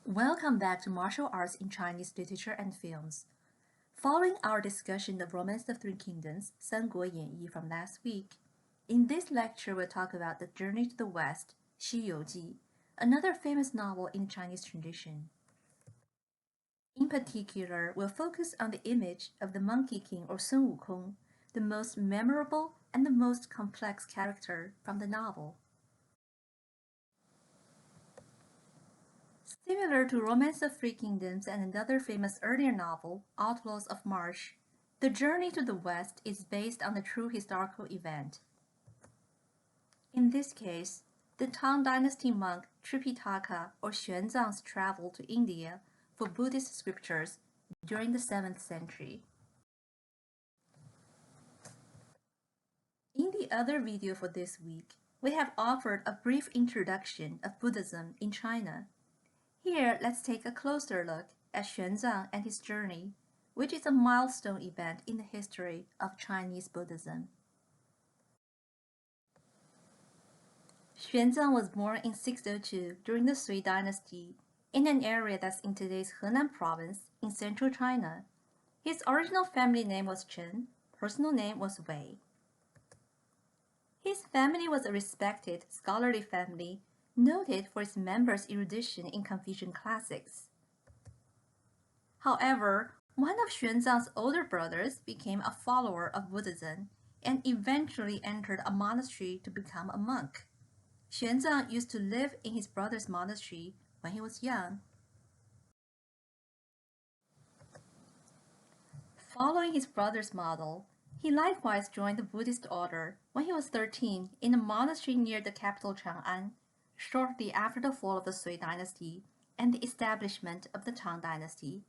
Welcome back to Martial Arts in Chinese Literature and Films. Following our discussion of Romance of Three Kingdoms, 三国演义 from last week, in this lecture we'll talk about The Journey to the West, 西游记, another famous novel in Chinese tradition. In particular, we'll focus on the image of the Monkey King or Sun Wukong, the most memorable and the most complex character from the novel. Similar to Romance of Three Kingdoms and another famous earlier novel, Outlaws of March, The Journey to the West is based on a true historical event. In this case, the Tang Dynasty monk Tripitaka or Xuanzang's travel to India for Buddhist scriptures during the 7th century. In the other video for this week, we have offered a brief introduction of Buddhism in China. Here, let's take a closer look at Xuanzang and his journey, which is a milestone event in the history of Chinese Buddhism. Xuanzang was born in 602 during the Sui dynasty in an area that's in today's Henan province in central China. His original family name was Chen, personal name was Wei. His family was a respected scholarly family noted for its members' erudition in Confucian classics. However, one of Xuanzang's older brothers became a follower of Buddhism and eventually entered a monastery to become a monk. Xuanzang used to live in his brother's monastery when he was young. Following his brother's model, he likewise joined the Buddhist order when he was 13 in a monastery near the capital Chang'an, shortly after the fall of the Sui dynasty and the establishment of the Tang dynasty.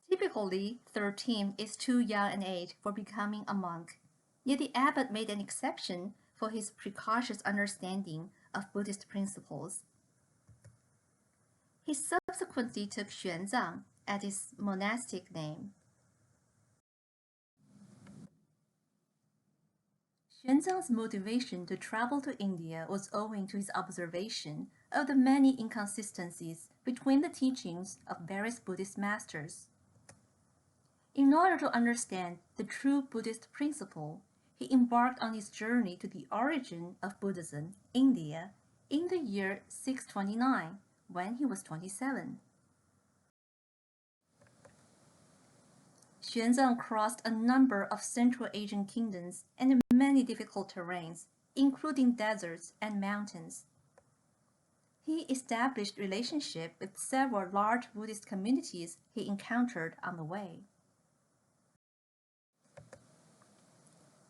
Typically, 13 is too young an age for becoming a monk, yet the abbot made an exception for his precocious understanding of Buddhist principles. He subsequently took Xuanzang as his monastic name. Xuanzang's motivation to travel to India was owing to his observation of the many inconsistencies between the teachings of various Buddhist masters. In order to understand the true Buddhist principle, he embarked on his journey to the origin of Buddhism, India, in the year 629, when he was 27. Xuanzang crossed a number of Central Asian kingdoms and many difficult terrains, including deserts and mountains. He established relationships with several large Buddhist communities he encountered on the way.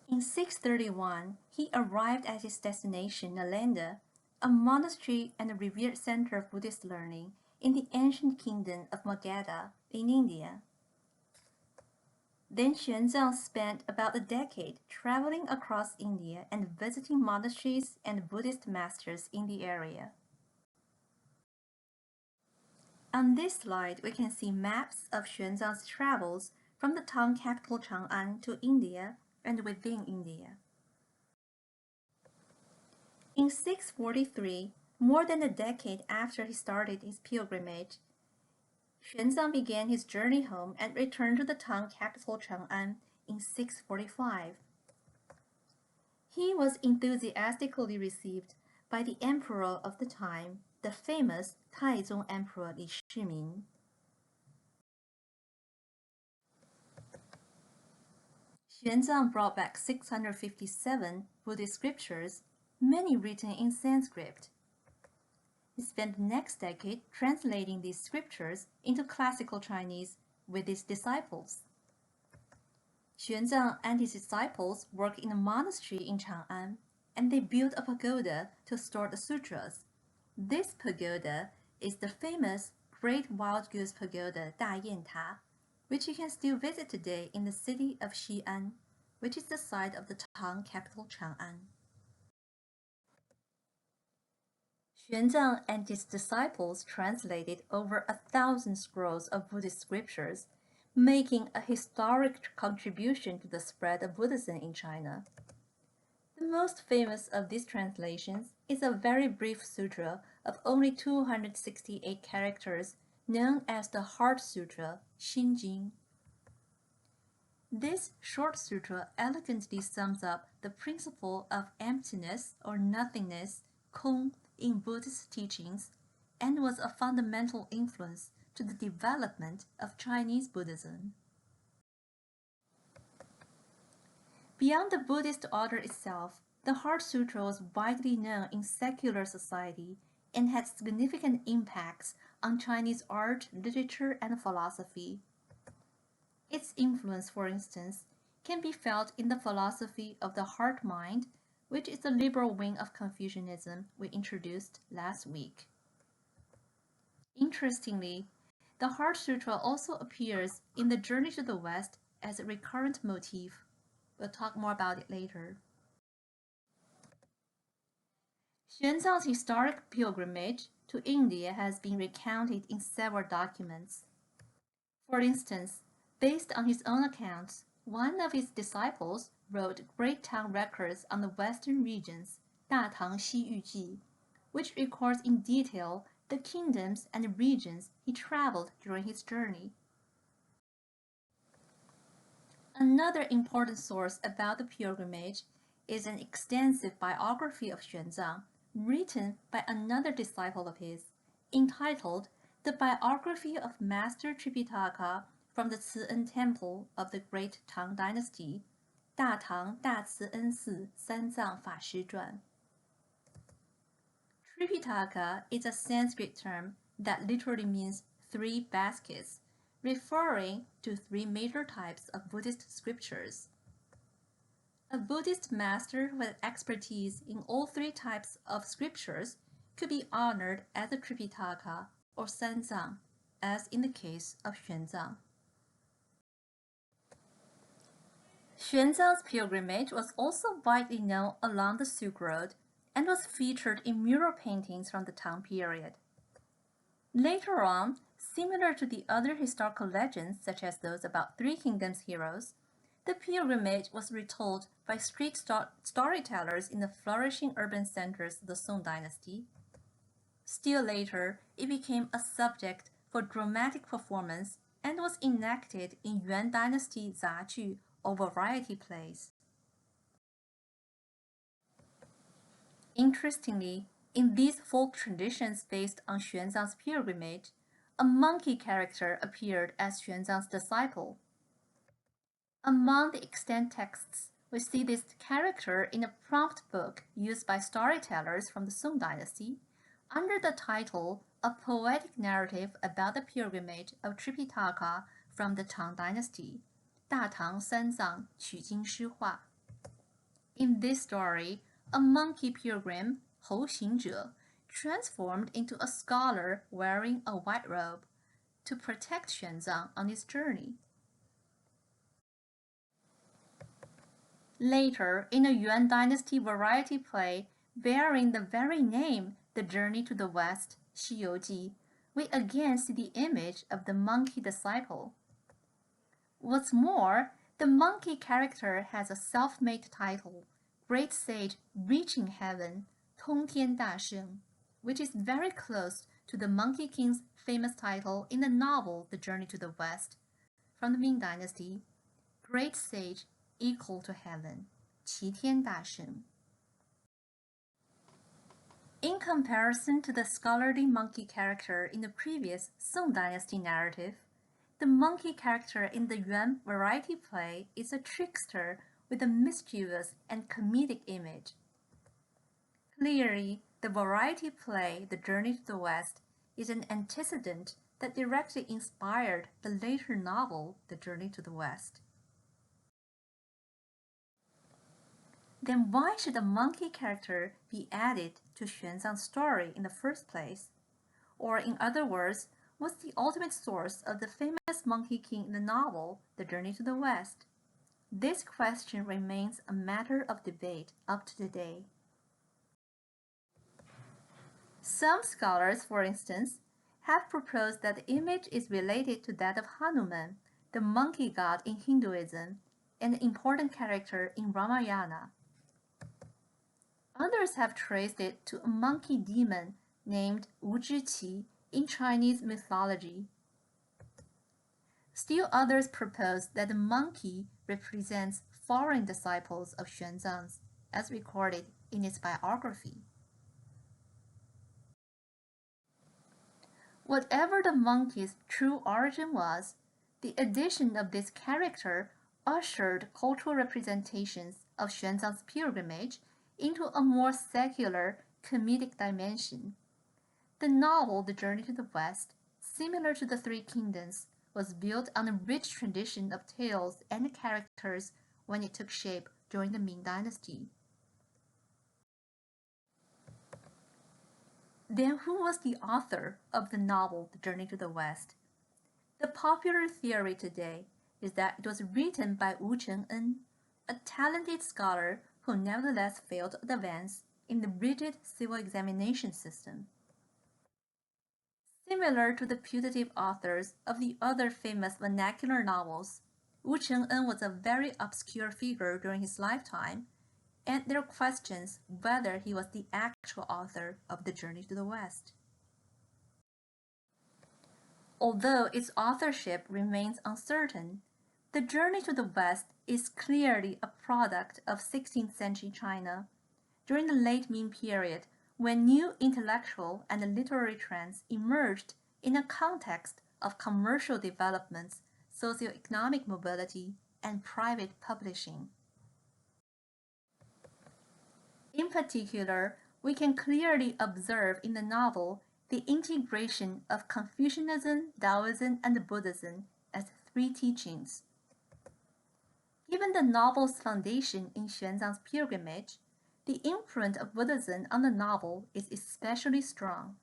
In 631, he arrived at his destination, Nalanda, a monastery and a revered center of Buddhist learning in the ancient kingdom of Magadha in India. Then Xuanzang spent about a decade traveling across India and visiting monasteries and Buddhist masters in the area. On this slide, we can see maps of Xuanzang's travels from the Tang capital Chang'an to India and within India. In 643, more than a decade after he started his pilgrimage, Xuanzang began his journey home and returned to the Tang capital Chang'an in 645. He was enthusiastically received by the emperor of the time, the famous Taizong Emperor Li Shiming. Xuanzang brought back 657 Buddhist scriptures, many written in Sanskrit. He spent the next decade translating these scriptures into classical Chinese with his disciples. Xuanzang and his disciples worked in a monastery in Chang'an, and they built a pagoda to store the sutras. This pagoda is the famous Great Wild Goose Pagoda Dayan-Ta, which you can still visit today in the city of Xi'an, which is the site of the Tang capital Chang'an. Xuanzang and his disciples translated over 1,000 scrolls of Buddhist scriptures, making a historic contribution to the spread of Buddhism in China. The most famous of these translations is a very brief sutra of only 268 characters known as the Heart Sutra, Xin Jing. This short sutra elegantly sums up the principle of emptiness or nothingness, Kong, in Buddhist teachings, and was a fundamental influence to the development of Chinese Buddhism. Beyond the Buddhist order itself, the Heart Sutra was widely known in secular society and had significant impacts on Chinese art, literature, and philosophy. Its influence, for instance, can be felt in the philosophy of the heart mind, which is the liberal wing of Confucianism we introduced last week. Interestingly, the Heart Sutra also appears in the Journey to the West as a recurrent motif. We'll talk more about it later. Xuanzang's historic pilgrimage to India has been recounted in several documents. For instance, based on his own accounts, one of his disciples wrote Great Tang records on the western regions, 大唐西域记, which records in detail the kingdoms and regions he traveled during his journey. Another important source about the pilgrimage is an extensive biography of Xuanzang, written by another disciple of his, entitled The Biography of Master Tripitaka from the Ci-En Temple of the Great Tang Dynasty, 大唐大慈恩寺三藏法师传. Tripitaka is a Sanskrit term that literally means 3 baskets, referring to 3 major types of Buddhist scriptures. A Buddhist master with expertise in all 3 types of scriptures could be honored as a Tripitaka or Sanzang, as in the case of Xuanzang. Xuanzang's pilgrimage was also widely known along the Silk Road and was featured in mural paintings from the Tang period. Later on, similar to the other historical legends such as those about Three Kingdoms heroes, the pilgrimage was retold by street storytellers in the flourishing urban centers of the Song dynasty. Still later, it became a subject for dramatic performance and was enacted in Yuan dynasty Zaju or variety plays. Interestingly, in these folk traditions based on Xuanzang's pilgrimage, a monkey character appeared as Xuanzang's disciple. Among the extant texts, we see this character in a prompt book used by storytellers from the Song dynasty under the title A Poetic Narrative about the Pilgrimage of Tripitaka from the Tang Dynasty, 大唐三藏取经诗话. In this story, a monkey pilgrim, 猴行者, transformed into a scholar wearing a white robe to protect Xuanzang on his journey. Later, in a Yuan dynasty variety play bearing the very name, The Journey to the West, 西游记, we again see the image of the monkey disciple. What's more, the monkey character has a self-made title, Great Sage Reaching Heaven, 通天大圣, which is very close to the Monkey King's famous title in the novel The Journey to the West, from the Ming Dynasty, Great Sage Equal to Heaven, 齐天大圣. In comparison to the scholarly monkey character in the previous Song Dynasty narrative, the monkey character in the Yuan variety play is a trickster with a mischievous and comedic image. Clearly, the variety play The Journey to the West is an antecedent that directly inspired the later novel The Journey to the West. Then why should a monkey character be added to Xuanzang's story in the first place? Or in other words, what's the ultimate source of the famous Monkey King in the novel The Journey to the West? This question remains a matter of debate up to today. Some scholars, for instance, have proposed that the image is related to that of Hanuman, the monkey god in Hinduism, and an important character in Ramayana. Others have traced it to a monkey demon named Wu Zhiqi in Chinese mythology. Still others propose that the monkey represents foreign disciples of Xuanzang's, as recorded in its biography. Whatever the monkey's true origin was, the addition of this character ushered cultural representations of Xuanzang's pilgrimage into a more secular, comedic dimension. The novel The Journey to the West, similar to The Three Kingdoms, was built on a rich tradition of tales and characters when it took shape during the Ming Dynasty. Then who was the author of the novel The Journey to the West? The popular theory today is that it was written by Wu Cheng'en, a talented scholar who nevertheless failed to advance in the rigid civil examination system. Similar to the putative authors of the other famous vernacular novels, Wu Cheng'en was a very obscure figure during his lifetime, and there are questions whether he was the actual author of The Journey to the West. Although its authorship remains uncertain, The Journey to the West is clearly a product of 16th century China, during the late Ming period, when new intellectual and literary trends emerged in a context of commercial developments, socioeconomic mobility, and private publishing. In particular, we can clearly observe in the novel the integration of Confucianism, Taoism, and Buddhism as three teachings. Given the novel's foundation in Xuanzang's pilgrimage, the imprint of Buddhism on the novel is especially strong.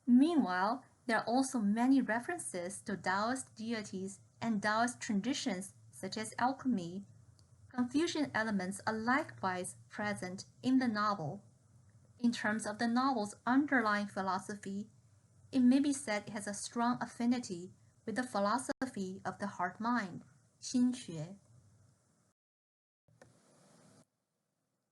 Meanwhile, there are also many references to Taoist deities and Taoist traditions such as alchemy. Confucian elements are likewise present in the novel. In terms of the novel's underlying philosophy, it may be said it has a strong affinity with the philosophy of the heart-mind, Xinxue.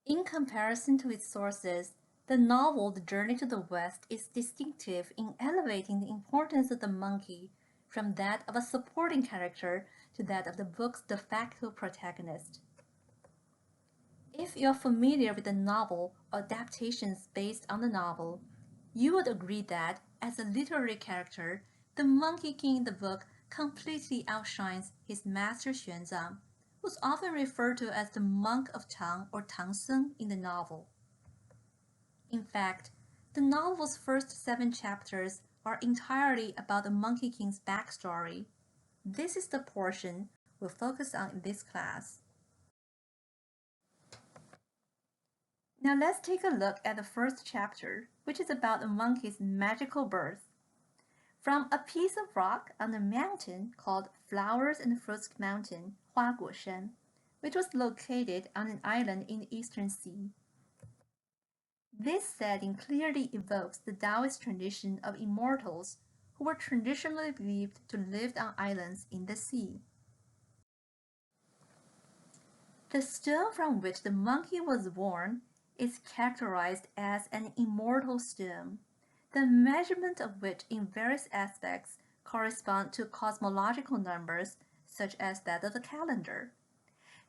In comparison to its sources, the novel The Journey to the West is distinctive in elevating the importance of the monkey from that of a supporting character to that of the book's de facto protagonist. If you're familiar with the novel or adaptations based on the novel, you would agree that, as a literary character, the Monkey King in the book completely outshines his master Xuanzang, who's often referred to as the monk of Tang or Tang Seng in the novel. In fact, the novel's first 7 chapters are entirely about the Monkey King's backstory. This is the portion we'll focus on in this class. Now let's take a look at the first chapter, which is about the monkey's magical birth. From a piece of rock on a mountain called Flowers and Fruits Mountain, Huaguoshan, which was located on an island in the Eastern Sea. This setting clearly evokes the Taoist tradition of immortals who were traditionally believed to live on islands in the sea. The stone from which the monkey was born is characterized as an immortal stone, the measurement of which in various aspects correspond to cosmological numbers such as that of the calendar.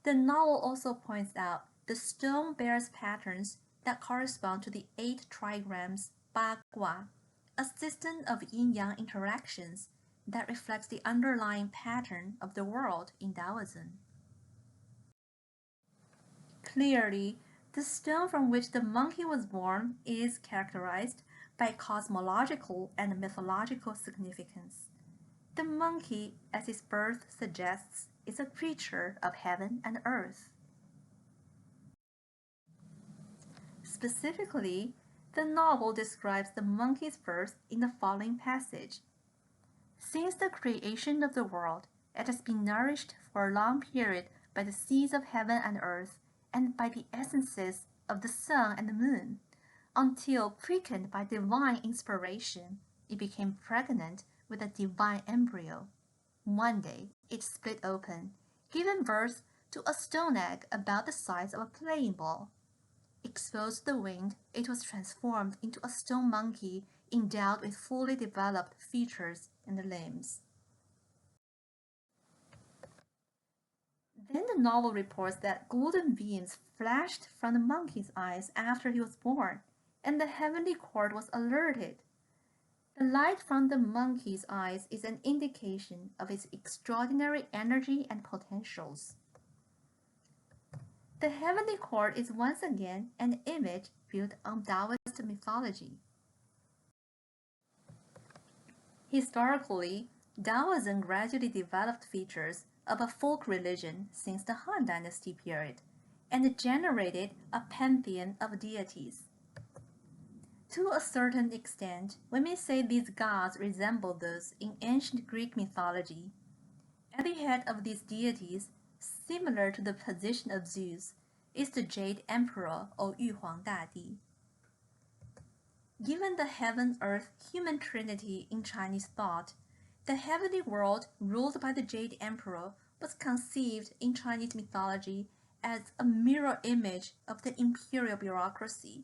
The novel also points out the stone bears patterns that correspond to the 8 trigrams Ba Gua, a system of yin-yang interactions that reflects the underlying pattern of the world in Taoism. Clearly, the stone from which the monkey was born is characterized by cosmological and mythological significance. The monkey, as its birth suggests, is a creature of heaven and earth. Specifically, the novel describes the monkey's birth in the following passage. Since the creation of the world, it has been nourished for a long period by the seeds of heaven and earth, and by the essences of the sun and the moon, until, quickened by divine inspiration, it became pregnant with a divine embryo. One day, it split open, giving birth to a stone egg about the size of a playing ball. exposed to the wind, it was transformed into a stone monkey endowed with fully developed features and limbs. Then the novel reports that golden beams flashed from the monkey's eyes after he was born, and the heavenly court was alerted. The light from the monkey's eyes is an indication of its extraordinary energy and potentials. The heavenly court is once again an image built on Taoist mythology. Historically, Taoism gradually developed features of a folk religion since the Han Dynasty period, and generated a pantheon of deities. To a certain extent, we may say these gods resemble those in ancient Greek mythology. At the head of these deities, similar to the position of Zeus, is the Jade Emperor or Yuhuang Dadi. Given the heaven-earth human trinity in Chinese thought, the heavenly world ruled by the Jade Emperor was conceived in Chinese mythology as a mirror image of the imperial bureaucracy,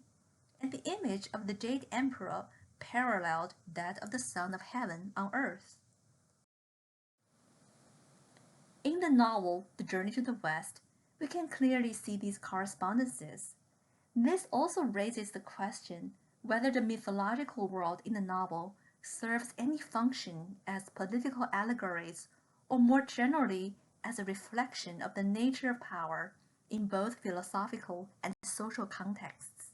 and the image of the Jade Emperor paralleled that of the Son of Heaven on earth. In the novel The Journey to the West, we can clearly see these correspondences. This also raises the question whether the mythological world in the novel serves any function as political allegories or more generally as a reflection of the nature of power in both philosophical and social contexts.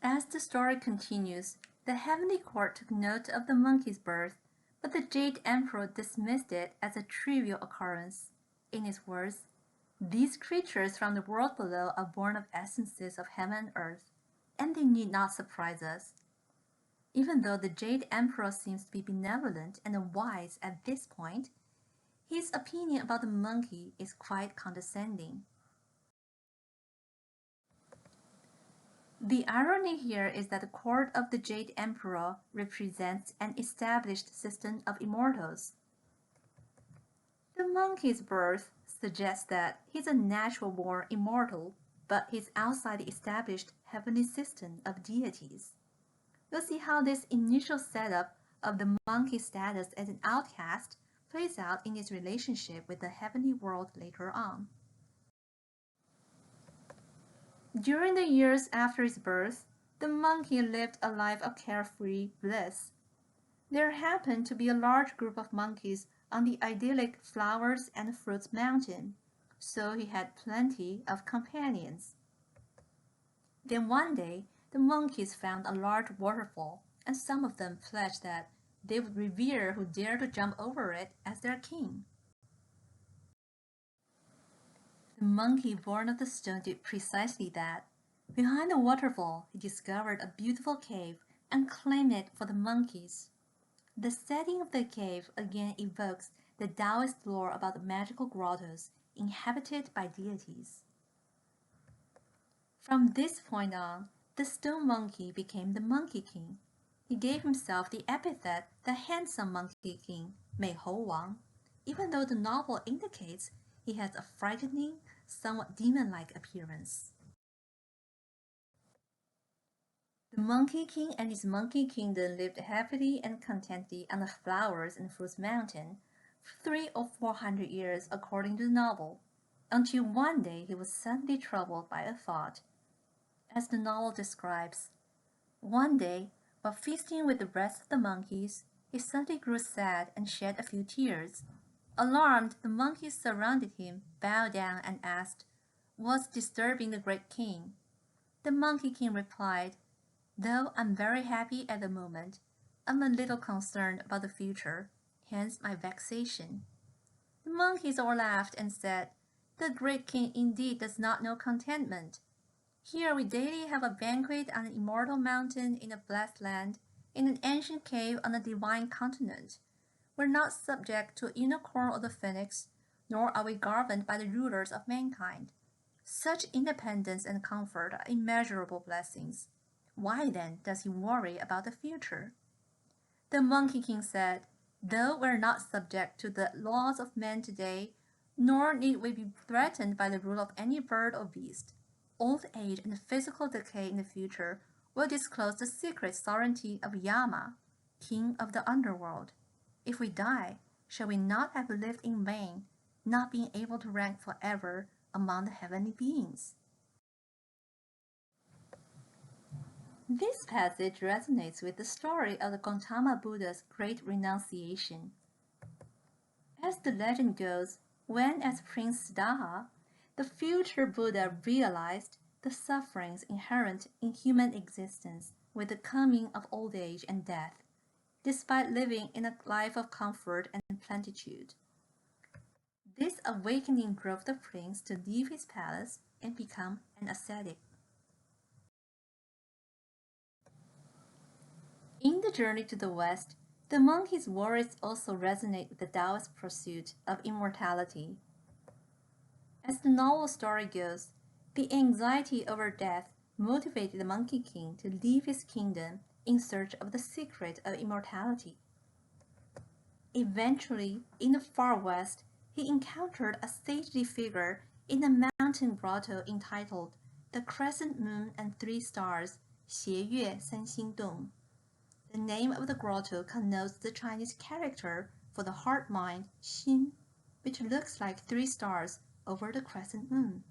As the story continues, the heavenly court took note of the monkey's birth, but the Jade Emperor dismissed it as a trivial occurrence. In his words, "These creatures from the world below are born of essences of heaven and earth, and they need not surprise us." Even though the Jade Emperor seems to be benevolent and wise at this point, his opinion about the monkey is quite condescending. The irony here is that the court of the Jade Emperor represents an established system of immortals. The monkey's birth suggests that he's a natural-born immortal, but he's outside the established heavenly system of deities. We'll see how this initial setup of the monkey's status as an outcast plays out in his relationship with the heavenly world later on. During the years after his birth, the monkey lived a life of carefree bliss. There happened to be a large group of monkeys on the idyllic Flowers and Fruits Mountain, so he had plenty of companions. Then one day, the monkeys found a large waterfall, and some of them pledged that they would revere who dared to jump over it as their king. The monkey born of the stone did precisely that. Behind the waterfall, he discovered a beautiful cave and claimed it for the monkeys. The setting of the cave again evokes the Taoist lore about the magical grottos inhabited by deities. From this point on, the stone monkey became the Monkey King. He gave himself the epithet the Handsome Monkey King, Mei Hou Wang, even though the novel indicates he has a frightening, somewhat demon-like appearance. The Monkey King and his monkey kingdom lived happily and contentedly on the Flowers and Fruits Mountain for 300 or 400 years according to the novel, until one day he was suddenly troubled by a thought. As the novel describes, one day, while feasting with the rest of the monkeys, he suddenly grew sad and shed a few tears. Alarmed, the monkeys surrounded him, bowed down, and asked, "What's disturbing the great king?" The Monkey King replied, "Though I'm very happy at the moment, I'm a little concerned about the future, hence my vexation." The monkeys all laughed and said, "The great king indeed does not know contentment. Here we daily have a banquet on an immortal mountain in a blessed land, in an ancient cave on a divine continent. We're not subject to a unicorn or the phoenix, nor are we governed by the rulers of mankind. Such independence and comfort are immeasurable blessings. Why then does he worry about the future?" The Monkey King said, "Though we're not subject to the laws of men today, nor need we be threatened by the rule of any bird or beast, old age and physical decay in the future will disclose the secret sovereignty of Yama, king of the underworld. If we die, shall we not have lived in vain, not being able to rank forever among the heavenly beings? This passage resonates with the story of the Gautama Buddha's great renunciation. As the legend goes, when as Prince Siddhartha, the future Buddha realized the sufferings inherent in human existence with the coming of old age and death, despite living in a life of comfort and plenitude. This awakening drove the prince to leave his palace and become an ascetic. In the journey to the West, the monkey's worries also resonate with the Taoist pursuit of immortality. As the novel story goes, the anxiety over death motivated the Monkey King to leave his kingdom in search of the secret of immortality. Eventually, in the far west, he encountered a sagely figure in a mountain grotto entitled The Crescent Moon and Three Stars, 斜月三星洞. The name of the grotto connotes the Chinese character for the heart mind, 心, which looks like three stars over the crescent moon.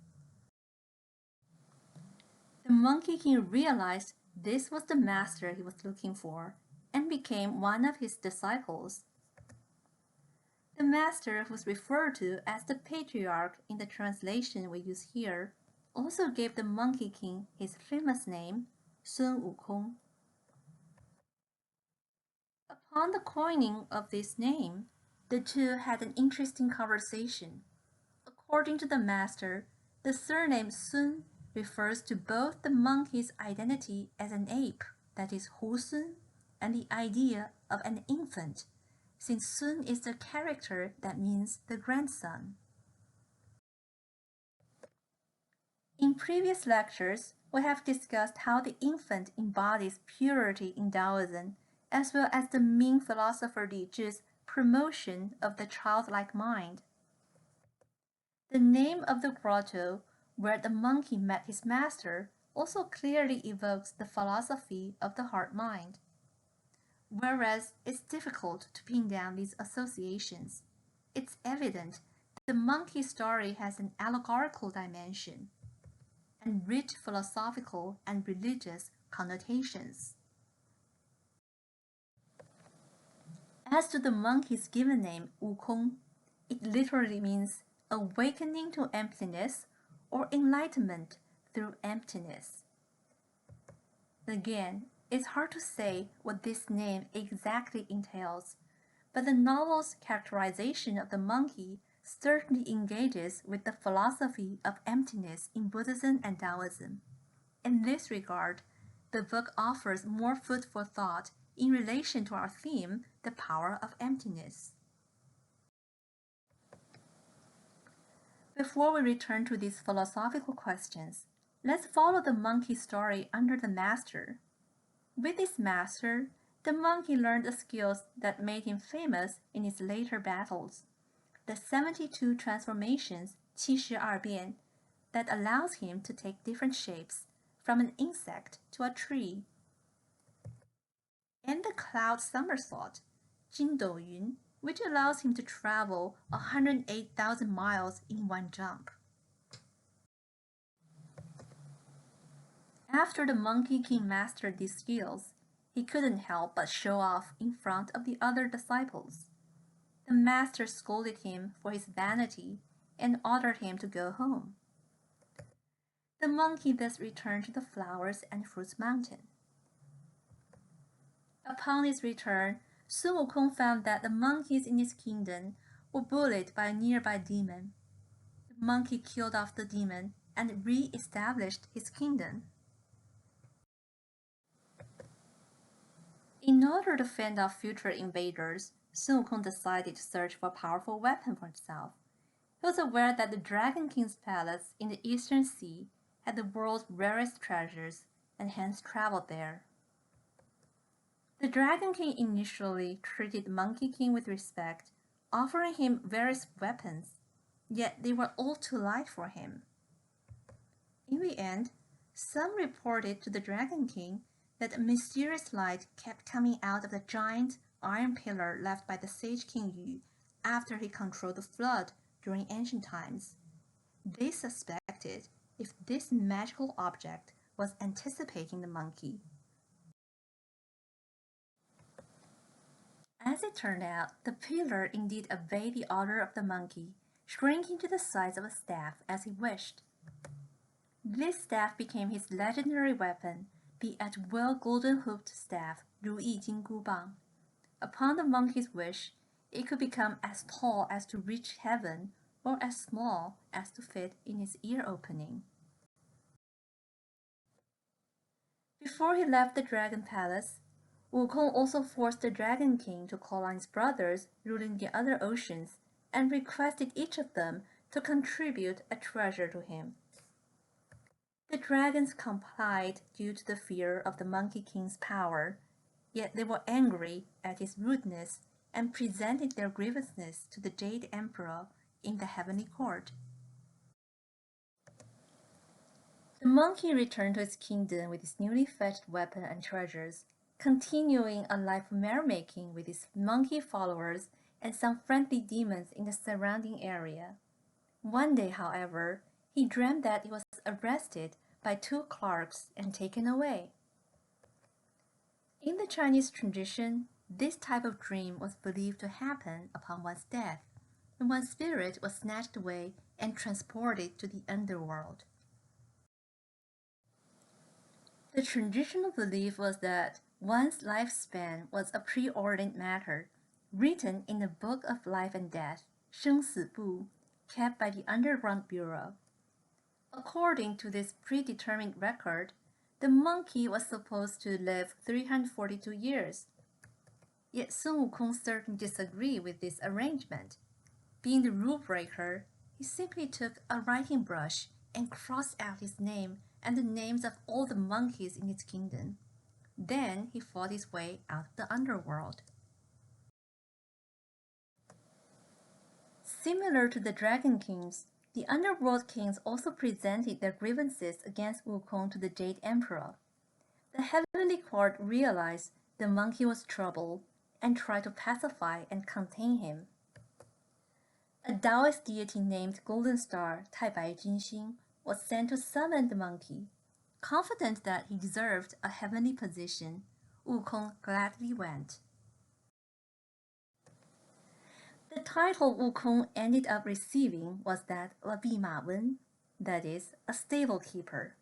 The Monkey King realized this was the master he was looking for and became one of his disciples. The master, who was referred to as the patriarch in the translation we use here, also gave the Monkey King his famous name, Sun Wukong. Upon the coining of this name, the two had an interesting conversation. According to the master, the surname Sun refers to both the monkey's identity as an ape, that is Hu Sun, and the idea of an infant, since Sun is the character that means the grandson. In previous lectures, we have discussed how the infant embodies purity in Taoism, as well as the Ming philosopher Li Zhi's promotion of the childlike mind. The name of the grotto where the monkey met his master also clearly evokes the philosophy of the heart-mind. Whereas it's difficult to pin down these associations, it's evident the monkey story has an allegorical dimension and rich philosophical and religious connotations. As to the monkey's given name, Wukong, it literally means awakening to emptiness or enlightenment through emptiness. Again, it's hard to say what this name exactly entails, but the novel's characterization of the monkey certainly engages with the philosophy of emptiness in Buddhism and Taoism. In this regard, the book offers more food for thought in relation to our theme, the power of emptiness. Before we return to these philosophical questions, let's follow the monkey story under the master. With his master, the monkey learned the skills that made him famous in his later battles, the 72 transformations, 72变, that allows him to take different shapes, from an insect to a tree, and the cloud somersault, 筋斗云, which allows him to travel 108,000 miles in one jump. After the Monkey King mastered these skills, he couldn't help but show off in front of the other disciples. The master scolded him for his vanity and ordered him to go home. The monkey thus returned to the Flowers and Fruits Mountain. Upon his return, Sun Wukong found that the monkeys in his kingdom were bullied by a nearby demon. The monkey killed off the demon and re-established his kingdom. In order to fend off future invaders, Sun Wukong decided to search for a powerful weapon for himself. He was aware that the Dragon King's palace in the Eastern Sea had the world's rarest treasures and hence traveled there. The Dragon King initially treated the Monkey King with respect, offering him various weapons, yet they were all too light for him. In the end, some reported to the Dragon King that a mysterious light kept coming out of the giant iron pillar left by the sage King Yu after he controlled the flood during ancient times. They suspected if this magical object was anticipating the monkey. As it turned out, the pillar indeed obeyed the order of the monkey, shrinking to the size of a staff as he wished. This staff became his legendary weapon, the at-will golden-hooped staff, 如意金箍棒. Upon the monkey's wish, it could become as tall as to reach heaven or as small as to fit in his ear opening. Before he left the Dragon Palace, Wukong also forced the Dragon King to call on his brothers ruling the other oceans and requested each of them to contribute a treasure to him. The dragons complied due to the fear of the Monkey King's power, yet they were angry at his rudeness and presented their grievances to the Jade Emperor in the heavenly court. The monkey returned to his kingdom with his newly fetched weapon and treasures, continuing a life of merrymaking with his monkey followers and some friendly demons in the surrounding area. One day, however, he dreamed that he was arrested by two clerks and taken away. In the Chinese tradition, this type of dream was believed to happen upon one's death, when one's spirit was snatched away and transported to the underworld. The traditional belief was that one's lifespan was a preordained matter, written in the Book of Life and Death, 生死簿, kept by the Underground Bureau. According to this predetermined record, the monkey was supposed to live 342 years. Yet Sun Wukong certainly disagreed with this arrangement. Being the rule breaker, he simply took a writing brush and crossed out his name and the names of all the monkeys in his kingdom. Then he fought his way out of the underworld. Similar to the Dragon Kings, the underworld kings also presented their grievances against Wukong to the Jade Emperor. The heavenly court realized the monkey was trouble and tried to pacify and contain him. A Taoist deity named Golden Star, Taibai Jinxing, was sent to summon the monkey. Confident that he deserved a heavenly position, Wukong gladly went. The title Wukong ended up receiving was that of a Bima Wen, that is, a stable keeper.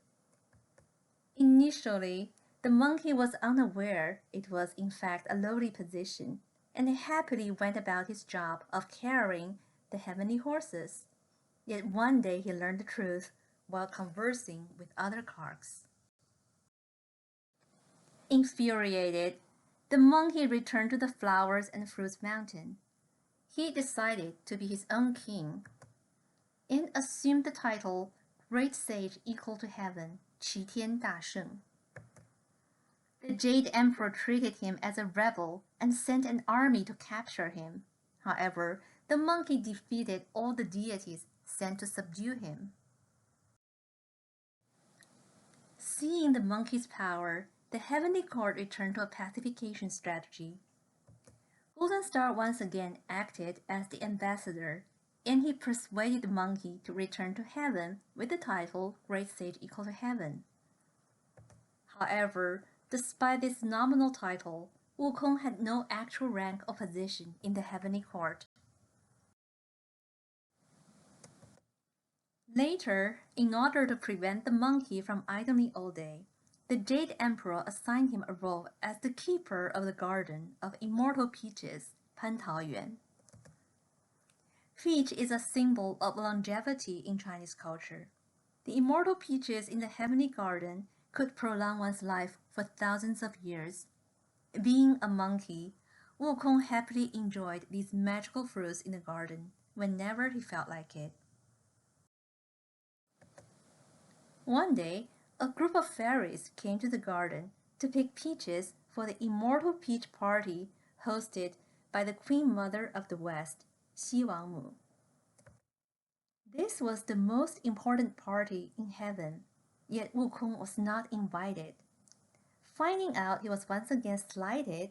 Initially, the monkey was unaware it was in fact a lowly position, and he happily went about his job of carrying the heavenly horses. Yet one day he learned the truth while conversing with other clerks. Infuriated, the monkey returned to the flowers and fruits mountain. He decided to be his own king and assumed the title Great Sage Equal to Heaven, 齐天大圣. The Jade Emperor treated him as a rebel and sent an army to capture him. However, the monkey defeated all the deities sent to subdue him. Seeing the monkey's power, the heavenly court returned to a pacification strategy. Golden Star once again acted as the ambassador, and he persuaded the monkey to return to heaven with the title Great Sage Equal to Heaven. However, despite this nominal title, Wukong had no actual rank or position in the heavenly court. Later, in order to prevent the monkey from idling all day, the Jade Emperor assigned him a role as the keeper of the Garden of Immortal Peaches, Pan Taoyuan. Peach is a symbol of longevity in Chinese culture. The immortal peaches in the heavenly garden could prolong one's life for thousands of years. Being a monkey, Wukong happily enjoyed these magical fruits in the garden whenever he felt like it. One day, a group of fairies came to the garden to pick peaches for the immortal peach party hosted by the Queen Mother of the West, Xi Wangmu. This was the most important party in heaven, Yet Wukong was not invited. Finding out he was once again slighted,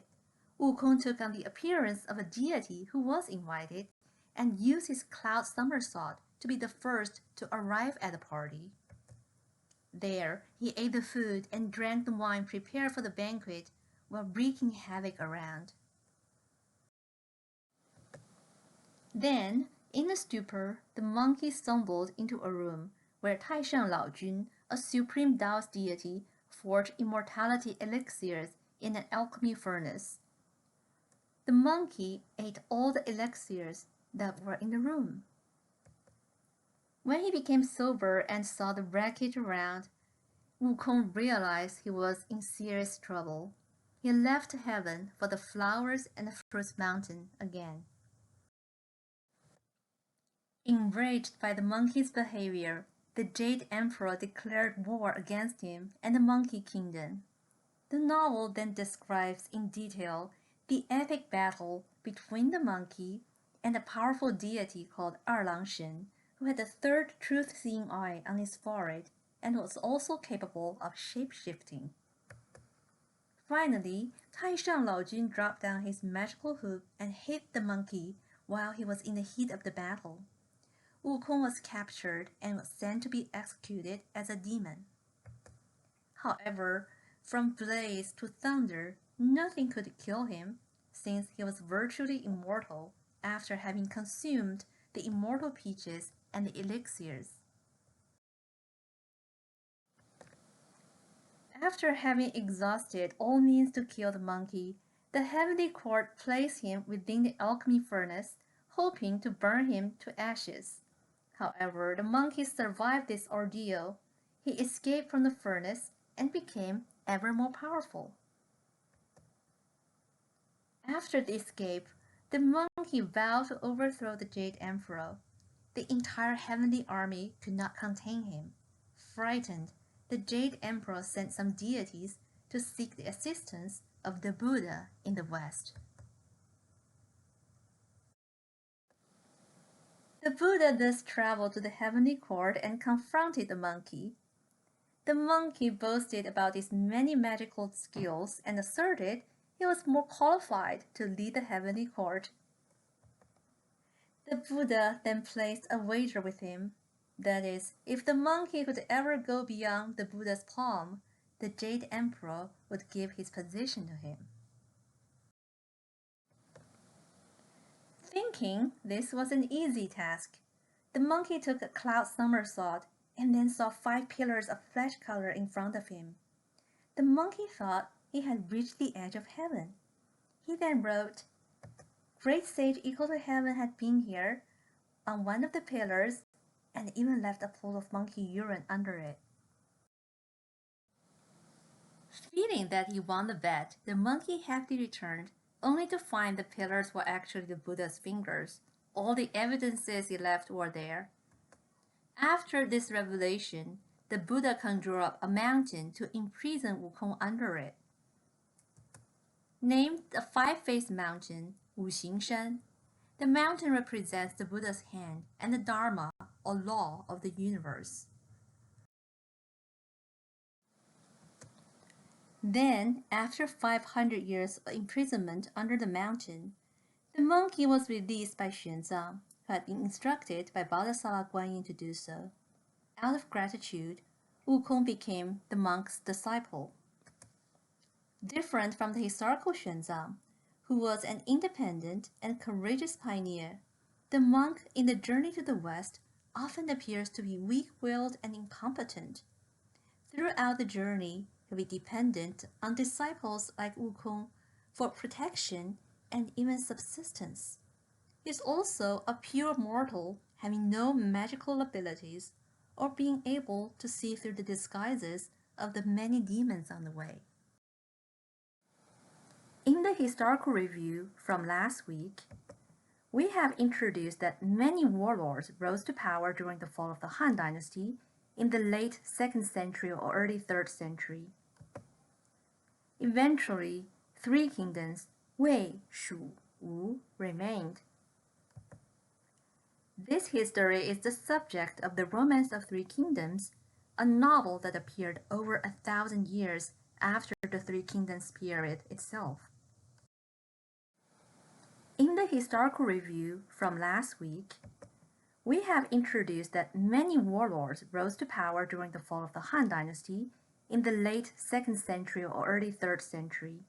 Wukong took on the appearance of a deity who was invited and used his cloud somersault to be the first to arrive at the party. There, he ate the food and drank the wine prepared for the banquet while wreaking havoc around. Then, in a stupor, the monkey stumbled into a room where Taisheng Laojun, a supreme Taoist deity, forged immortality elixirs in an alchemy furnace. The monkey ate all the elixirs that were in the room. When he became sober and saw the wreckage around, Wukong realized he was in serious trouble. He left heaven for the flowers and the fruit mountain again. Enraged by the monkey's behavior, the Jade Emperor declared war against him and the Monkey Kingdom. The novel then describes in detail the epic battle between the monkey and a powerful deity called Erlang Shen, who had a third truth-seeing eye on his forehead and was also capable of shape-shifting. Finally, Taisheng Laojun dropped down his magical hoop and hit the monkey while he was in the heat of the battle. Wukong was captured and was sent to be executed as a demon. However, from blaze to thunder, nothing could kill him, since he was virtually immortal after having consumed the immortal peaches and the elixirs. After having exhausted all means to kill the monkey, the heavenly court placed him within the alchemy furnace, hoping to burn him to ashes. However, the monkey survived this ordeal. He escaped from the furnace and became ever more powerful. After the escape, the monkey vowed to overthrow the Jade Emperor. The entire heavenly army could not contain him. Frightened, the Jade Emperor sent some deities to seek the assistance of the Buddha in the West. The Buddha thus traveled to the heavenly court and confronted the monkey. The monkey boasted about his many magical skills and asserted he was more qualified to lead the heavenly court. The Buddha then placed a wager with him. That is, if the monkey could ever go beyond the Buddha's palm, the Jade Emperor would give his position to him. Thinking this was an easy task, the monkey took a cloud somersault and then saw 5 pillars of flesh color in front of him. The monkey thought he had reached the edge of heaven. He then wrote, "Great sage equal to heaven had been here," on one of the pillars, and even left a pool of monkey urine under it. Feeling that he won the bet, the monkey happily returned, only to find the pillars were actually the Buddha's fingers. All the evidences he left were there. After this revelation, the Buddha conjured up a mountain to imprison Wukong under it. Named the Five-Faced Mountain, Wuxingshan, the mountain represents the Buddha's hand and the Dharma, or law, of the universe. Then, after 500 years of imprisonment under the mountain, the monkey was released by Xuanzang, who had been instructed by Bodhisattva Guanyin to do so. Out of gratitude, Wukong became the monk's disciple. Different from the historical Xuanzang, who was an independent and courageous pioneer, the monk in the journey to the West often appears to be weak-willed and incompetent. Throughout the journey, he'll be dependent on disciples like Wukong for protection and even subsistence. He is also a pure mortal, having no magical abilities or being able to see through the disguises of the many demons on the way. In the historical review from last week, we have introduced that many warlords rose to power during the fall of the Han Dynasty in the late 2nd century or early 3rd century. Eventually, 3 kingdoms, Wei, Shu, Wu, remained. This history is the subject of the Romance of 3 Kingdoms, a novel that appeared over 1,000 years after the Three Kingdoms period itself. In the historical review from last week, we have introduced that many warlords rose to power during the fall of the Han Dynasty in the late 2nd century or early 3rd century.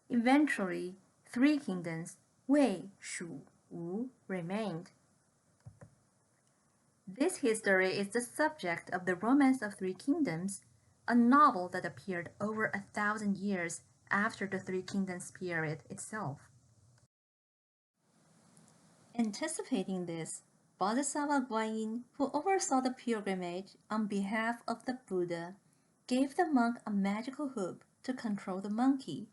Eventually, three kingdoms, Wei, Shu, Wu, remained. This history is the subject of The Romance of Three Kingdoms, a novel that appeared over 1,000 years after the Three Kingdoms period itself. Anticipating this, Bodhisattva Guanyin, who oversaw the pilgrimage on behalf of the Buddha, gave the monk a magical hoop to control the monkey.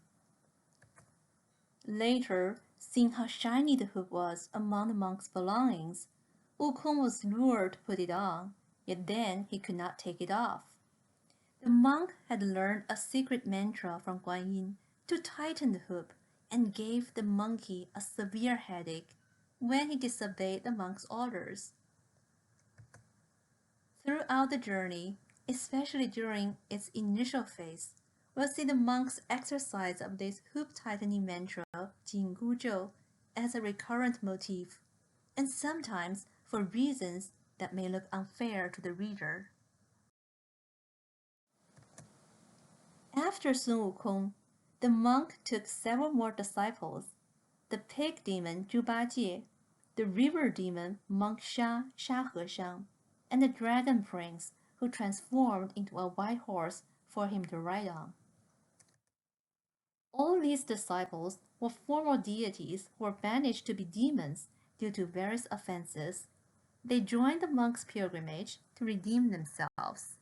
Later, seeing how shiny the hoop was among the monk's belongings, Wukong was lured to put it on, yet then he could not take it off. The monk had learned a secret mantra from Guanyin to tighten the hoop and gave the monkey a severe headache when he disobeyed the monk's orders. Throughout the journey, especially during its initial phase, we'll see the monk's exercise of this hoop-tightening mantra, Jinggu Zhou, as a recurrent motif, and sometimes for reasons that may look unfair to the reader. After Sun Wukong, the monk took several more disciples, the pig demon Zhu Bajie, the river demon monk Sha Heshang, and the dragon prince who transformed into a white horse for him to ride on. All these disciples were former deities who were banished to be demons due to various offenses. They joined the monk's pilgrimage to redeem themselves.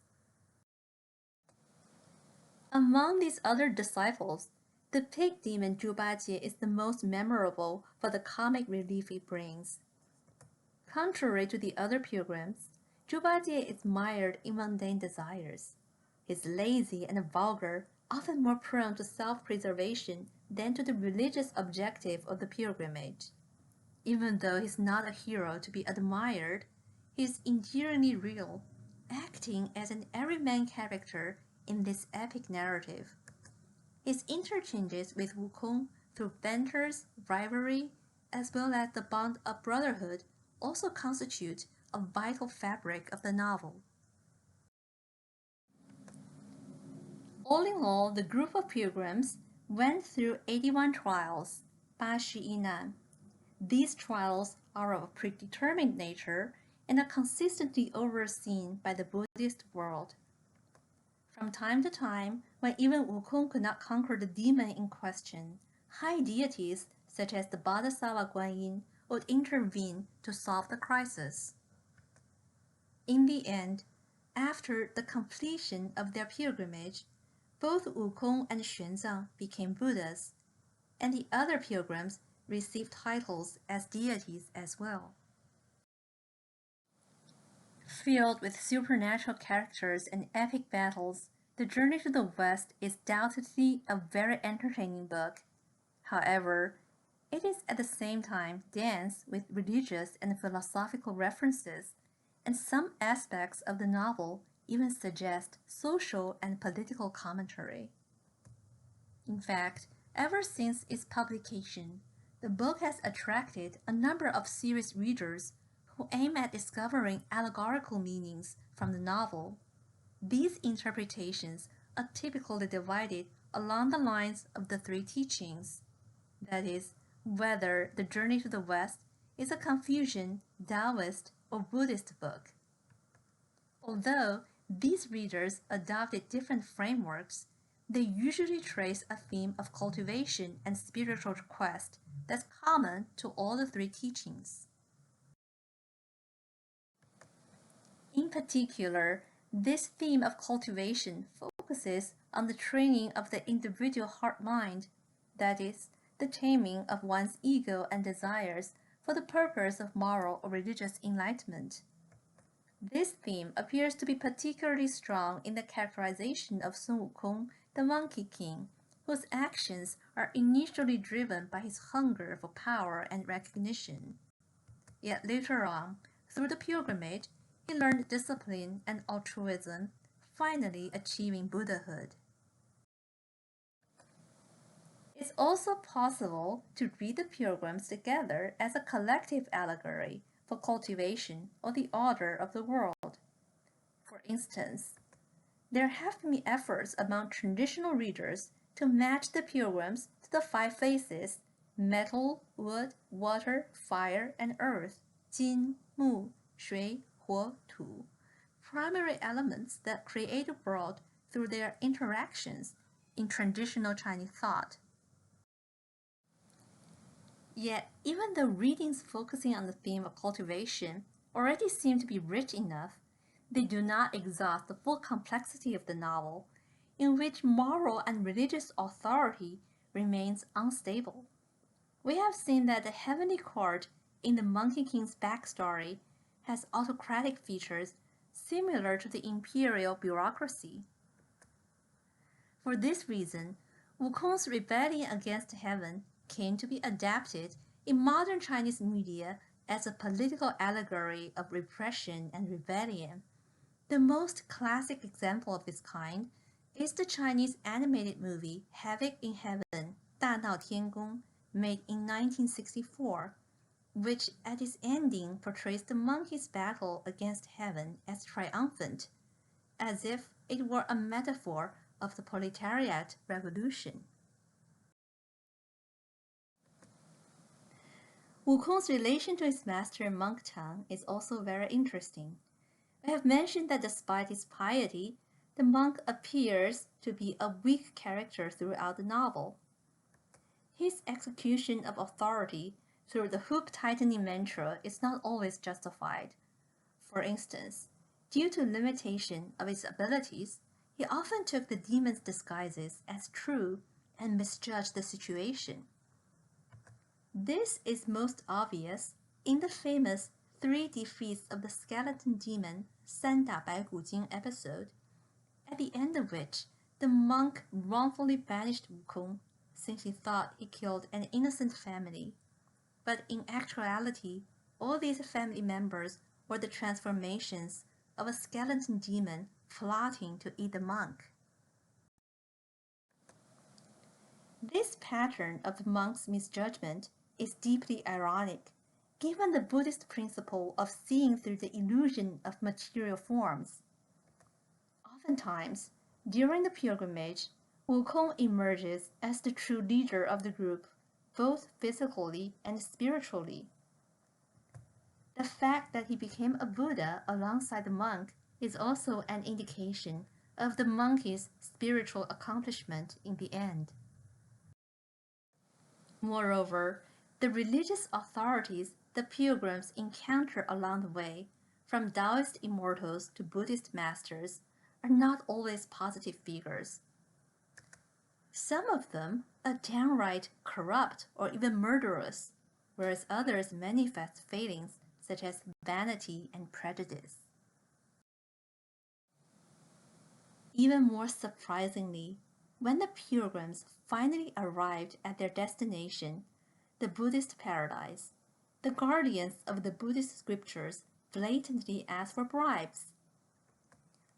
Among these other disciples, the pig demon Zhu Bajie is the most memorable for the comic relief it brings. Contrary to the other pilgrims, Zhu Bajie is mired in mundane desires. He's lazy and vulgar, often more prone to self-preservation than to the religious objective of the pilgrimage. Even though he's not a hero to be admired, he's endearingly real, acting as an everyman character in this epic narrative. His interchanges with Wukong through banters, rivalry, as well as the bond of brotherhood also constitute a vital fabric of the novel. All in all, the group of pilgrims went through 81 trials, 80 一难. These trials are of a predetermined nature and are consistently overseen by the Buddhist world. From time to time, when even Wukong could not conquer the demon in question, high deities such as the Bodhisattva Guanyin would intervene to solve the crisis. In the end, after the completion of their pilgrimage, both Wukong and Xuanzang became Buddhas, and the other pilgrims received titles as deities as well. Filled with supernatural characters and epic battles, The Journey to the West is doubtedly a very entertaining book. However, it is at the same time dense with religious and philosophical references, and some aspects of the novel even suggest social and political commentary. In fact, ever since its publication, the book has attracted a number of serious readers who aim at discovering allegorical meanings from the novel. These interpretations are typically divided along the lines of the three teachings, that is, whether The Journey to the West is a Confucian, Taoist, or Buddhist book. Although these readers adopted different frameworks, they usually trace a theme of cultivation and spiritual quest that's common to all the three teachings. In particular, this theme of cultivation focuses on the training of the individual heart-mind, that is, the taming of one's ego and desires for the purpose of moral or religious enlightenment. This theme appears to be particularly strong in the characterization of Sun Wukong, the Monkey King, whose actions are initially driven by his hunger for power and recognition. Yet later on, through the pilgrimage, He learned discipline and altruism, finally achieving Buddhahood. It's also possible to read the pilgrims together as a collective allegory for cultivation or the order of the world. For instance, there have been efforts among traditional readers to match the pilgrims to the five faces: metal, wood, water, fire, and earth, 金, 木, 水, 火, 土, primary elements that create a world through their interactions in traditional Chinese thought. Yet, even though readings focusing on the theme of cultivation already seem to be rich enough, they do not exhaust the full complexity of the novel, in which moral and religious authority remains unstable. We have seen that the heavenly court in the Monkey King's backstory has autocratic features similar to the imperial bureaucracy. For this reason, Wukong's rebellion against heaven came to be adapted in modern Chinese media as a political allegory of repression and rebellion. The most classic example of this kind is the Chinese animated movie Havoc in Heaven, 大闹天宫, made in 1964, which at its ending portrays the monkeys' battle against heaven as triumphant, as if it were a metaphor of the proletariat revolution. Wukong's relation to his master Monk Tang is also very interesting. I have mentioned that despite his piety, the monk appears to be a weak character throughout the novel. His execution of authority through the hoop-tightening mantra is not always justified. For instance, due to limitation of his abilities, he often took the demon's disguises as true and misjudged the situation. This is most obvious in the famous 3 defeats of the skeleton demon 三打白骨精 episode, at the end of which the monk wrongfully banished Wukong since he thought he killed an innocent family. But in actuality, all these family members were the transformations of a skeleton demon plotting to eat the monk. This pattern of the monk's misjudgment is deeply ironic, given the Buddhist principle of seeing through the illusion of material forms. Oftentimes, during the pilgrimage, Wukong emerges as the true leader of the group, both physically and spiritually. The fact that he became a Buddha alongside the monk is also an indication of the monkey's spiritual accomplishment in the end. Moreover, the religious authorities the pilgrims encounter along the way, from Taoist immortals to Buddhist masters, are not always positive figures. Some of them are downright corrupt or even murderous, whereas others manifest failings such as vanity and prejudice. Even more surprisingly, when the pilgrims finally arrived at their destination, the Buddhist paradise, the guardians of the Buddhist scriptures blatantly asked for bribes.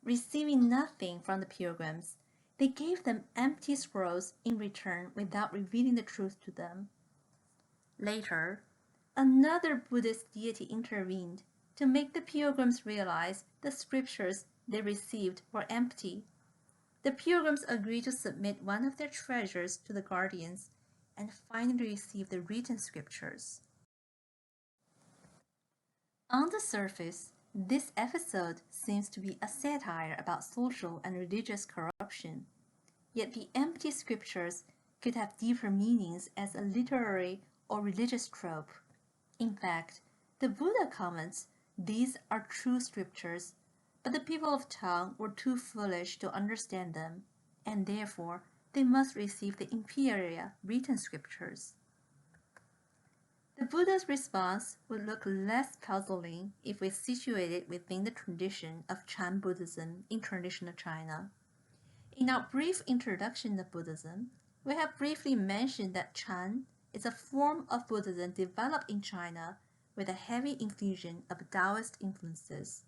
Receiving nothing from the pilgrims, they gave them empty scrolls in return without revealing the truth to them. Later, another Buddhist deity intervened to make the pilgrims realize the scriptures they received were empty. The pilgrims agreed to submit one of their treasures to the guardians and finally received the written scriptures. On the surface, this episode seems to be a satire about social and religious corruption, yet the empty scriptures could have deeper meanings as a literary or religious trope. In fact, the Buddha comments, "These are true scriptures, but the people of Tang were too foolish to understand them, and therefore they must receive the inferior written scriptures." The Buddha's response would look less puzzling if we situate it within the tradition of Chan Buddhism in traditional China. In our brief introduction of Buddhism, we have briefly mentioned that Chan is a form of Buddhism developed in China with a heavy infusion of Taoist influences.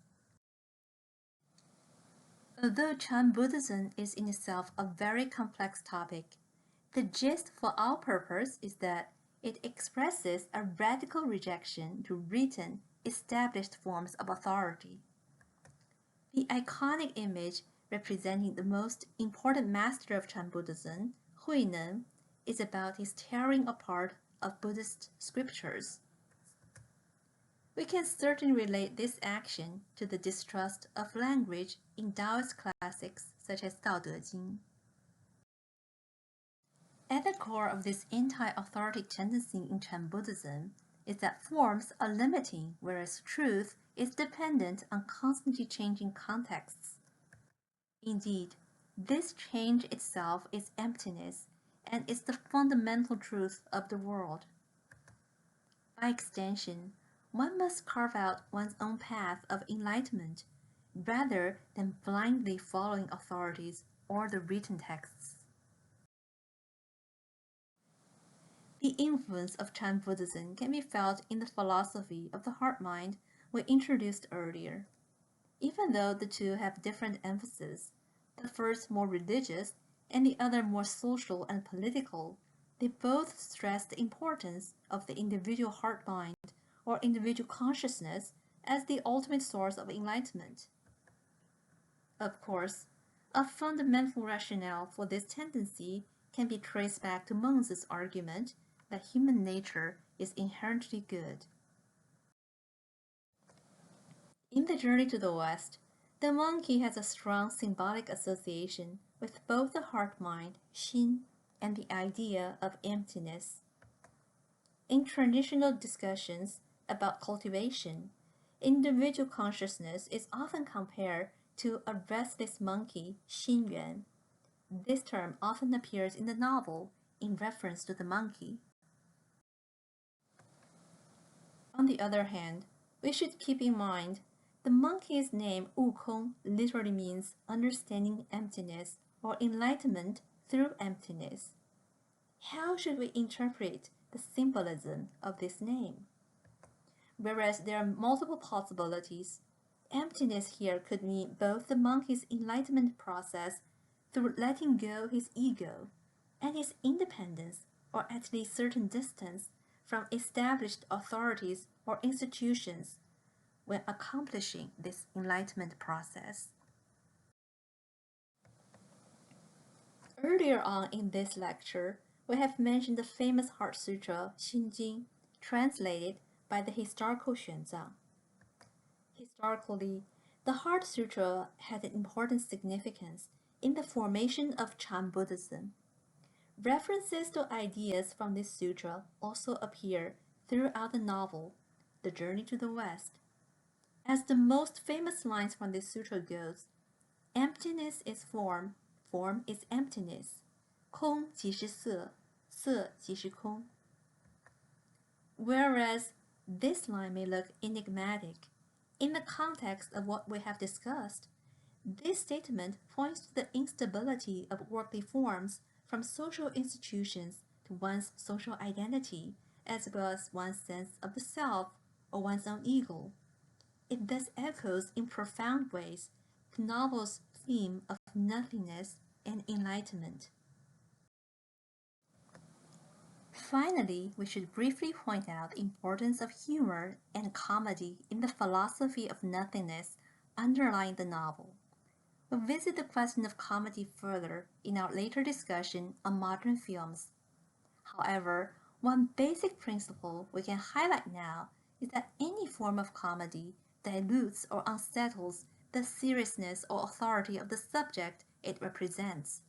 Although Chan Buddhism is in itself a very complex topic, the gist for our purpose is that it expresses a radical rejection to written, established forms of authority. The iconic image representing the most important master of Chan Buddhism, Huineng, is about his tearing apart of Buddhist scriptures. We can certainly relate this action to the distrust of language in Taoist classics such as Tao Te Ching. At the core of this anti-authority tendency in Chan Buddhism is that forms are limiting, whereas truth is dependent on constantly changing contexts. Indeed, this change itself is emptiness and is the fundamental truth of the world. By extension, one must carve out one's own path of enlightenment rather than blindly following authorities or the written texts. The influence of Chan Buddhism can be felt in the philosophy of the heart-mind we introduced earlier. Even though the two have different emphasis, the first more religious and the other more social and political, they both stress the importance of the individual heart-mind or individual consciousness as the ultimate source of enlightenment. Of course, a fundamental rationale for this tendency can be traced back to Mengzi's argument that human nature is inherently good. In the Journey to the West, the monkey has a strong symbolic association with both the heart-mind, Xin, and the idea of emptiness. In traditional discussions about cultivation, individual consciousness is often compared to a restless monkey, Xinyuan. This term often appears in the novel in reference to the monkey. On the other hand, we should keep in mind the monkey's name Wukong literally means understanding emptiness or enlightenment through emptiness. How should we interpret the symbolism of this name? Whereas there are multiple possibilities, emptiness here could mean both the monkey's enlightenment process through letting go his ego and his independence, or at least certain distance, from established authorities or institutions when accomplishing this enlightenment process. Earlier on in this lecture, we have mentioned the famous Heart Sutra, Xin Jing, translated by the historical Xuanzang. Historically, the Heart Sutra had an important significance in the formation of Chan Buddhism. References to ideas from this sutra also appear throughout the novel, The Journey to the West. As the most famous lines from this sutra goes, emptiness is form, form is emptiness, 空即是色，色即是空. Whereas this line may look enigmatic, in the context of what we have discussed, this statement points to the instability of worldly forms from social institutions to one's social identity, as well as one's sense of the self or one's own ego. It thus echoes in profound ways the novel's theme of nothingness and enlightenment. Finally, we should briefly point out the importance of humor and comedy in the philosophy of nothingness underlying the novel. We'll visit the question of comedy further in our later discussion on modern films. However, one basic principle we can highlight now is that any form of comedy dilutes or unsettles the seriousness or authority of the subject it represents.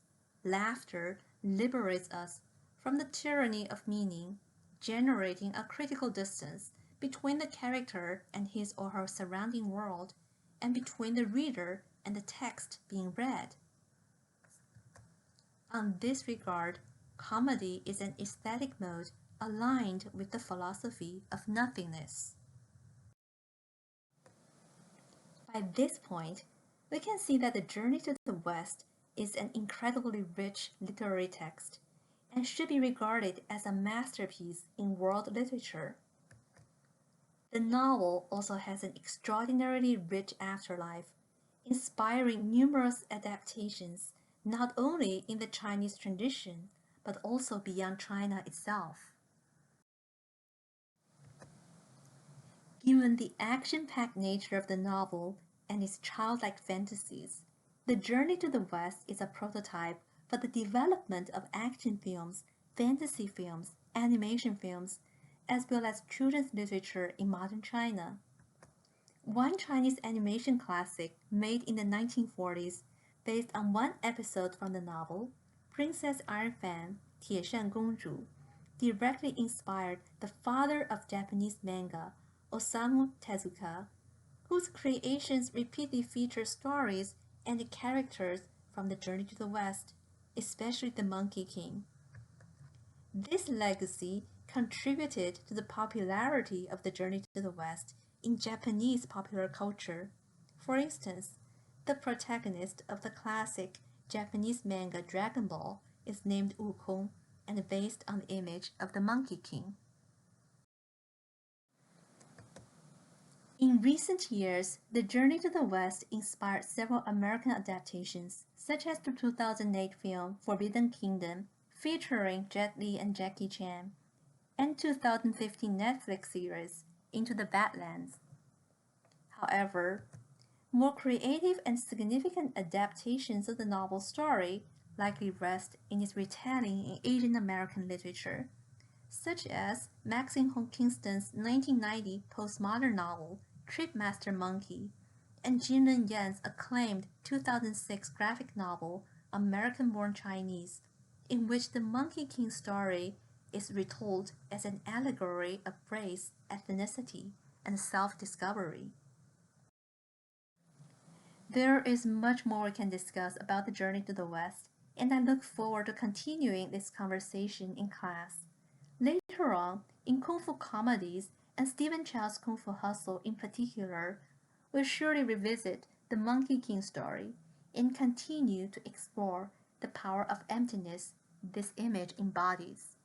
Laughter liberates us from the tyranny of meaning, generating a critical distance between the character and his or her surrounding world, and between the reader and the text being read. On this regard, comedy is an aesthetic mode aligned with the philosophy of nothingness. By this point, we can see that The Journey to the West is an incredibly rich literary text and should be regarded as a masterpiece in world literature. The novel also has an extraordinarily rich afterlife inspiring numerous adaptations not only in the Chinese tradition but also beyond China itself. Given the action-packed nature of the novel and its childlike fantasies, The Journey to the West is a prototype for the development of action films, fantasy films, animation films, as well as children's literature in modern China. One Chinese animation classic made in the 1940s, based on one episode from the novel, Princess Iron Fan, 铁扇公主, directly inspired the father of Japanese manga, Osamu Tezuka, whose creations repeatedly feature stories and characters from The Journey to the West, especially the Monkey King. This legacy contributed to the popularity of The Journey to the West in Japanese popular culture. For instance, the protagonist of the classic Japanese manga Dragon Ball is named Wukong and based on the image of the Monkey King. In recent years, The Journey to the West inspired several American adaptations, such as the 2008 film Forbidden Kingdom, featuring Jet Li and Jackie Chan, and 2015 Netflix series Into the Badlands. However, more creative and significant adaptations of the novel's story likely rest in its retelling in Asian American literature, such as Maxine Hong Kingston's 1990 postmodern novel Tripmaster Monkey, and Jinlin Yan's acclaimed 2006 graphic novel American-Born Chinese, in which the Monkey King story is retold as an allegory of race, ethnicity, and self-discovery. There is much more we can discuss about the journey to the West, and I look forward to continuing this conversation in class. Later on, in Kung Fu comedies, and Stephen Chow's Kung Fu Hustle in particular, we'll surely revisit the Monkey King story and continue to explore the power of emptiness this image embodies.